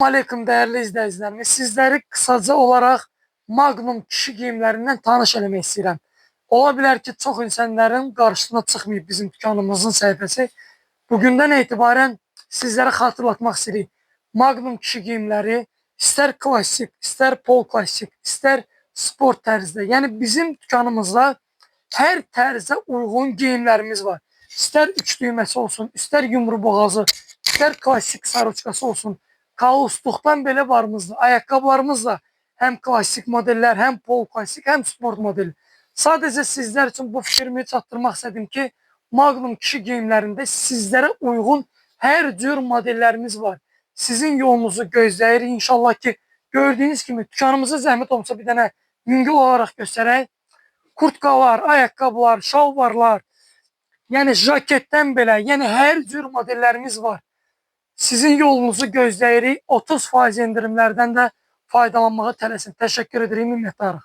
Aleyküm değerli izleyicilerimiz. Sizleri kısaca olarak Magnum kişi giyimlerinden tanış eləmək istəyirəm. Ola bilər ki, çox insanların qarşısına çıxmayıb bizim dükkanımızın səhifəsi. Bugündən etibarən sizlərə xatırlatmaq istəyirik. Magnum kişi giyimləri istər klassik, istər pol klassik, istər sport tərzdə. Yəni bizim dükkanımızda hər tərzə uyğun geyimlərimiz var. İstər üç düyməsi olsun, istər yumru boğazı, istər klassik saroçkası olsun. Kaosluqdan belə varımızda. Ayaqqabılarımız da həm klassik modeller, həm pol klassik, həm sport modeli. Sadəcə sizlər üçün bu fikrimi çatdırmaq istədim ki, Magnum kişi geyimlərində sizlərə uyğun hər cür modellərimiz var. Sizin yolunuzu gözləyirik. İnşallah ki, gördüyünüz kimi dükkanımıza zəhmət olmasa bir dənə yüngül olaraq göstərək. Kurtkalar, ayaqqabılar, şalvarlar, yəni jaketdən belə, yəni hər cür modellərimiz var. Sizin yolunuzu gözləyirik. 30% endirimlərdən də faydalanmağa tələsin. Təşəkkür ederim, minnətdarıq.